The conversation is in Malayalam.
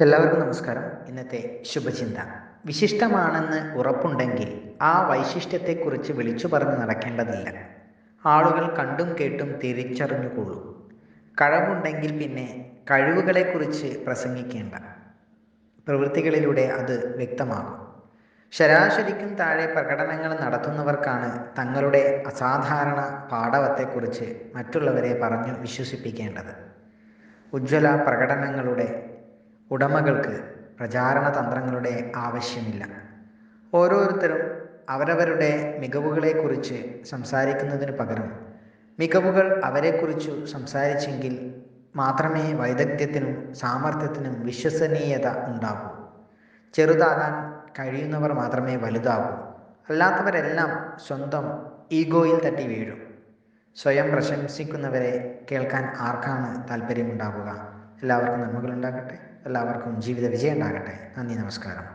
എല്ലാവർക്കും നമസ്കാരം. ഇന്നത്തെ ശുഭചിന്ത: വിശിഷ്ടമാണെന്ന് ഉറപ്പുണ്ടെങ്കിൽ ആ വൈശിഷ്ട്യത്തെക്കുറിച്ച് വിളിച്ചു പറഞ്ഞ് നടക്കേണ്ടതില്ല. ആളുകൾ കണ്ടും കേട്ടും തിരിച്ചറിഞ്ഞുകൊള്ളും. കഴിവുണ്ടെങ്കിൽ പിന്നെ കഴിവുകളെക്കുറിച്ച് പ്രസംഗിക്കേണ്ട, പ്രവൃത്തികളിലൂടെ അത് വ്യക്തമാകും. ശരാശരിക്കും താഴെ പ്രകടനങ്ങൾ നടത്തുന്നവർക്കാണ് തങ്ങളുടെ അസാധാരണ പാടവത്തെക്കുറിച്ച് മറ്റുള്ളവരെ പറഞ്ഞു വിശ്വസിപ്പിക്കേണ്ടത്. ഉജ്ജ്വല പ്രകടനങ്ങളുടെ ഉടമകൾക്ക് പ്രചാരണ തന്ത്രങ്ങളുടെ ആവശ്യമില്ല. ഓരോരുത്തരും അവരവരുടെ മികവുകളെക്കുറിച്ച് സംസാരിക്കുന്നതിനു പകരം മികവുകൾ അവരെക്കുറിച്ചു സംസാരിച്ചെങ്കിൽ മാത്രമേ വൈദഗ്ധ്യത്തിനും സാമർത്ഥ്യത്തിനും വിശ്വസനീയത ഉണ്ടാകൂ. ചെറുതാകാൻ കഴിയുന്നവർ മാത്രമേ വലുതാകൂ. അല്ലാത്തവരെല്ലാം സ്വന്തം ഈഗോയിൽ തട്ടി വീഴും. സ്വയം പ്രശംസിക്കുന്നവരെ കേൾക്കാൻ ആർക്കാണ് താല്പര്യമുണ്ടാകുക? എല്ലാവർക്കും നന്മകളുണ്ടാകട്ടെ. എല്ലാവർക്കും ജീവിത വിജയം ഉണ്ടാകട്ടെ. നന്ദി, നമസ്കാരം.